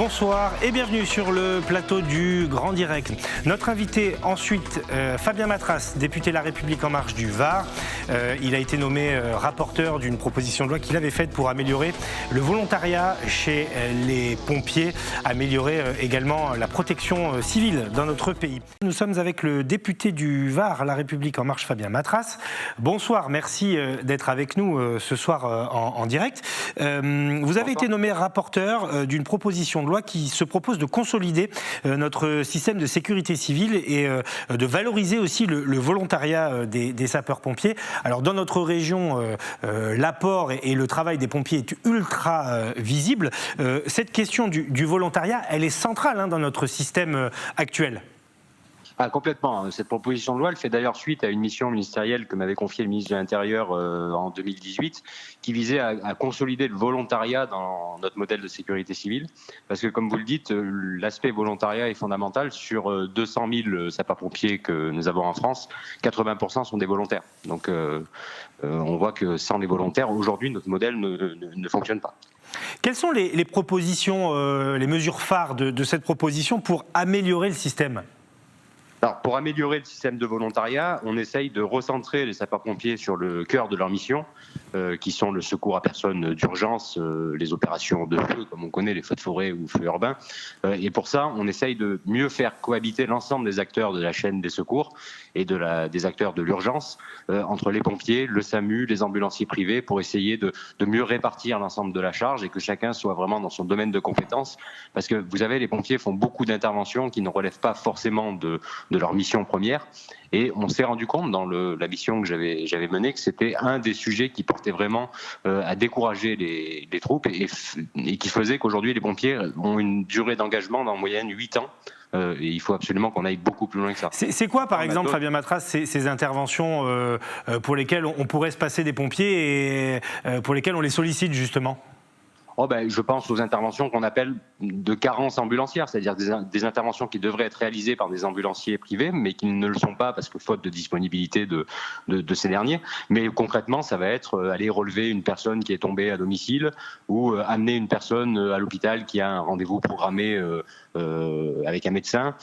Bonsoir et bienvenue sur le plateau du Grand Direct. Notre invité ensuite, Fabien Matras, député La République En Marche du Var. Il a été nommé rapporteur d'une proposition de loi qu'il avait faite pour améliorer le volontariat chez les pompiers, améliorer également la protection civile dans notre pays. Nous sommes avec le député du Var, La République En Marche, Fabien Matras. Bonsoir, merci d'être avec nous ce soir en direct. Vous avez été nommé rapporteur d'une proposition de loi qui se propose de consolider notre système de sécurité civile et de valoriser aussi le volontariat des sapeurs-pompiers. Alors dans notre région, l'apport et le travail des pompiers est ultra visible. Cette question du volontariat, elle est centrale dans notre système actuel. Ah, complètement. Cette proposition de loi, elle fait d'ailleurs suite à une mission ministérielle que m'avait confiée le ministre de l'Intérieur en 2018, qui visait à consolider le volontariat dans notre modèle de sécurité civile. Parce que, comme vous le dites, l'aspect volontariat est fondamental. Sur 200 000 sapeurs-pompiers que nous avons en France, 80% sont des volontaires. Donc, on voit que sans les volontaires, aujourd'hui, notre modèle ne fonctionne pas. Quelles sont les propositions, les mesures phares de cette proposition pour améliorer le système ? Alors, pour améliorer le système de volontariat, on essaye de recentrer les sapeurs-pompiers sur le cœur de leur mission, qui sont le secours à personnes d'urgence, les opérations de feu, comme on connaît, les feux de forêt ou feux urbains. Et pour ça, on essaye de mieux faire cohabiter l'ensemble des acteurs de la chaîne des secours et des acteurs de l'urgence, entre les pompiers, le SAMU, les ambulanciers privés, pour essayer de mieux répartir l'ensemble de la charge et que chacun soit vraiment dans son domaine de compétences. Parce que, vous savez, les pompiers font beaucoup d'interventions qui ne relèvent pas forcément de leur mission première. Et on s'est rendu compte dans la mission que j'avais menée que c'était un des sujets qui portait vraiment à décourager les troupes et qui faisait qu'aujourd'hui les pompiers ont une durée d'engagement d'en moyenne 8 ans. Et il faut absolument qu'on aille beaucoup plus loin que ça. C'est quoi, par exemple, Fabien Matras, ces interventions pour lesquelles on pourrait se passer des pompiers et pour lesquelles on les sollicite justement ? Je pense aux interventions qu'on appelle de carence ambulancière, c'est-à-dire des interventions qui devraient être réalisées par des ambulanciers privés, mais qui ne le sont pas parce que faute de disponibilité de ces derniers. Mais concrètement, ça va être aller relever une personne qui est tombée à domicile ou amener une personne à l'hôpital qui a un rendez-vous programmé avec un médecin.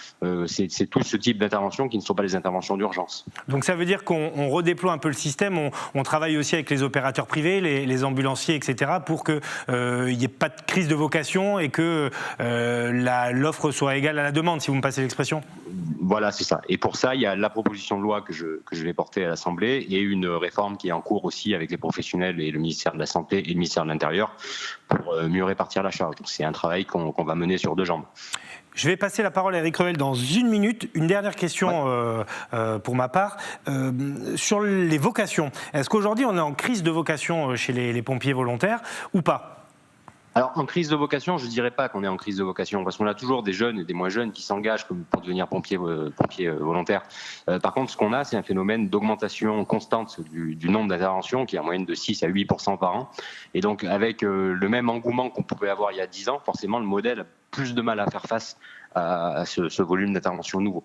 C'est tout ce type d'interventions qui ne sont pas des interventions d'urgence. Donc ça veut dire qu'on redéploie un peu le système, on travaille aussi avec les opérateurs privés, les ambulanciers, etc., pour que il n'y ait pas de crise de vocation et que l'offre soit égale à la demande, si vous me passez l'expression. Voilà, c'est ça. Et pour ça, il y a la proposition de loi que je vais porter à l'Assemblée et une réforme qui est en cours aussi avec les professionnels et le ministère de la Santé et le ministère de l'Intérieur pour mieux répartir la charge. Donc c'est un travail qu'on va mener sur 2 jambes. Je vais passer la parole à Éric Revel dans 1 minute. Une dernière question pour ma part. Sur les vocations, est-ce qu'aujourd'hui on est en crise de vocation chez les pompiers volontaires ou pas ? Alors, en crise de vocation, je ne dirais pas qu'on est en crise de vocation, parce qu'on a toujours des jeunes et des moins jeunes qui s'engagent pour devenir pompiers volontaires. Par contre, ce qu'on a, c'est un phénomène d'augmentation constante du nombre d'interventions, qui est en moyenne de 6 à 8% par an. Et donc, avec le même engouement qu'on pouvait avoir il y a 10 ans, forcément, le modèle a plus de mal à faire face à ce volume d'interventions nouveau.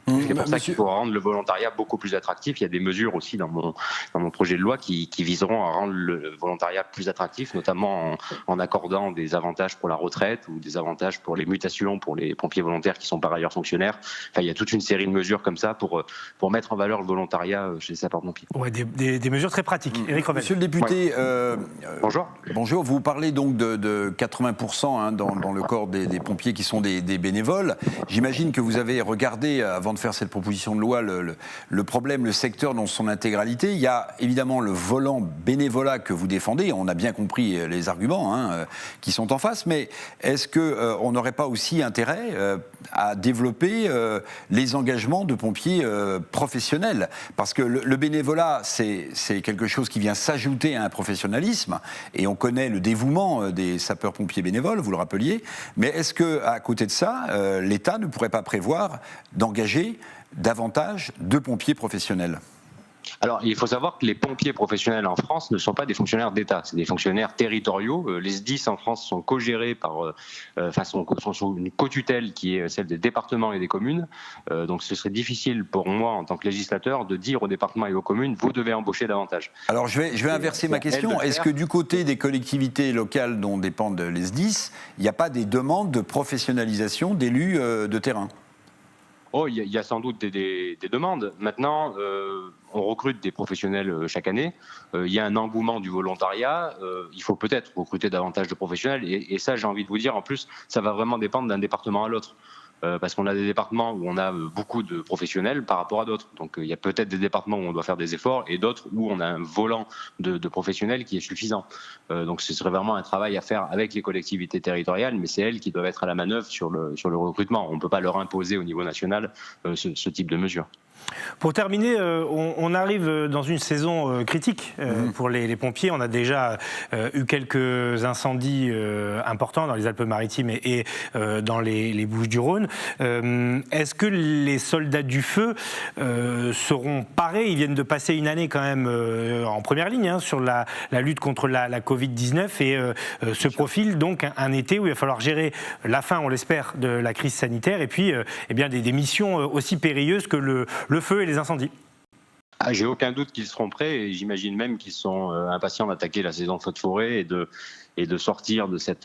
C'est pour ça qu'il faut rendre le volontariat beaucoup plus attractif. Il y a des mesures aussi dans mon projet de loi qui viseront à rendre le volontariat plus attractif, notamment en accordant des avantages pour la retraite ou des avantages pour les mutations pour les pompiers volontaires qui sont par ailleurs fonctionnaires. Enfin, il y a toute une série de mesures comme ça pour mettre en valeur le volontariat chez les sapeurs-pompiers. Ouais, des mesures très pratiques. Éric Revel. Monsieur le député, Bonjour. Bonjour. Vous parlez donc de 80% dans le corps des pompiers qui sont des bénévoles. J'imagine que vous avez regardé, avant de faire cette proposition de loi, le problème, le secteur dans son intégralité. Il y a évidemment le volant bénévolat que vous défendez, on a bien compris les arguments qui sont en face, mais est-ce qu'on n'aurait pas aussi intérêt à développer les engagements de pompiers professionnels ? Parce que le bénévolat, c'est quelque chose qui vient s'ajouter à un professionnalisme, et on connaît le dévouement des sapeurs-pompiers bénévoles, vous le rappeliez, mais est-ce qu'à côté de ça, l'État ne pourrait pas prévoir d'engager davantage de pompiers professionnels ? Alors, il faut savoir que les pompiers professionnels en France ne sont pas des fonctionnaires d'État, c'est des fonctionnaires territoriaux. Les SDIS en France sont co-gérés sont sous une co-tutelle qui est celle des départements et des communes. Donc, ce serait difficile pour moi, en tant que législateur, de dire aux départements et aux communes, vous devez embaucher davantage. Alors, je vais inverser ma question. Est-ce que du côté des collectivités locales dont dépendent les SDIS, il n'y a pas des demandes de professionnalisation d'élus de terrain ? Oh, il y a sans doute des demandes. Maintenant, on recrute des professionnels chaque année. Il y a un engouement du volontariat. Il faut peut-être recruter davantage de professionnels. Et ça, j'ai envie de vous dire, en plus, ça va vraiment dépendre d'un département à l'autre. Parce qu'on a des départements où on a beaucoup de professionnels par rapport à d'autres. Donc il y a peut-être des départements où on doit faire des efforts et d'autres où on a un volant de professionnels qui est suffisant. Donc ce serait vraiment un travail à faire avec les collectivités territoriales, mais c'est elles qui doivent être à la manœuvre sur le recrutement. On ne peut pas leur imposer au niveau national ce type de mesures. Pour terminer, on arrive dans une saison critique pour les pompiers. On a déjà eu quelques incendies importants dans les Alpes-Maritimes et dans les Bouches-du-Rhône. Est-ce que les soldats du feu seront parés? Ils viennent de passer une année quand même en première ligne sur la lutte contre la Covid-19 et se profile donc un été où il va falloir gérer la fin, on l'espère, de la crise sanitaire et puis eh bien, des missions aussi périlleuses que le feu et les incendies. J'ai aucun doute qu'ils seront prêts et j'imagine même qu'ils sont impatients d'attaquer la saison feu de forêt et de sortir de cette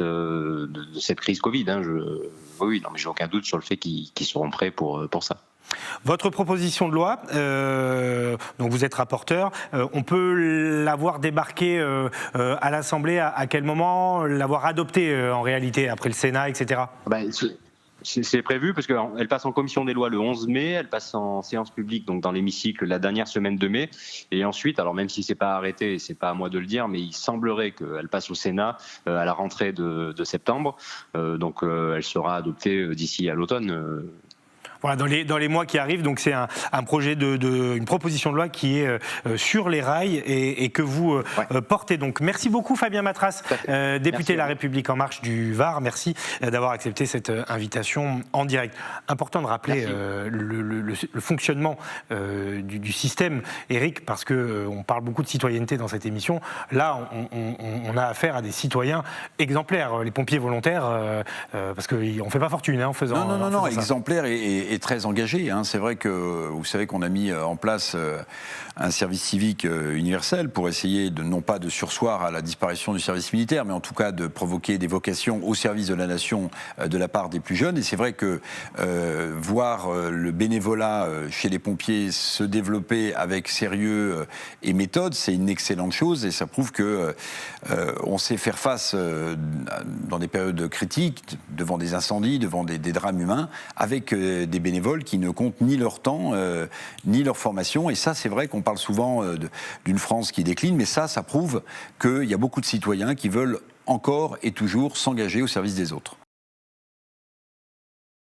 crise Covid. Oui, non, mais j'ai aucun doute sur le fait qu'ils seront prêts pour ça. Votre proposition de loi, dont vous êtes rapporteur, on peut l'avoir débarquée à l'Assemblée à quel moment? L'avoir adoptée en réalité après le Sénat, etc. C'est prévu parce qu'elle passe en commission des lois le 11 mai, elle passe en séance publique, donc dans l'hémicycle, la dernière semaine de mai. Et ensuite, alors même si c'est pas arrêté, c'est pas à moi de le dire, mais il semblerait qu'elle passe au Sénat à la rentrée de septembre. Donc elle sera adoptée d'ici à l'automne. Voilà, dans les mois qui arrivent, donc c'est un projet une proposition de loi qui est sur les rails et que vous portez. Donc merci beaucoup Fabien Matras, député La République En Marche du Var. Merci d'avoir accepté cette invitation en direct. Important de rappeler le fonctionnement du système, Éric, parce qu'on parle beaucoup de citoyenneté dans cette émission. Là, on a affaire à des citoyens exemplaires, les pompiers volontaires, parce qu'on ne fait pas fortune en faisant. Non, exemplaires et très engagé. C'est vrai que vous savez qu'on a mis en place un service civique universel pour essayer non pas de surseoir à la disparition du service militaire, mais en tout cas de provoquer des vocations au service de la nation de la part des plus jeunes. Et c'est vrai que voir le bénévolat chez les pompiers se développer avec sérieux et méthode, c'est une excellente chose et ça prouve que on sait faire face dans des périodes critiques, devant des incendies, devant des drames humains, avec des bénévoles qui ne comptent ni leur temps, ni leur formation. Et ça, c'est vrai qu'on parle souvent d'une France qui décline, mais ça prouve qu'il y a beaucoup de citoyens qui veulent encore et toujours s'engager au service des autres.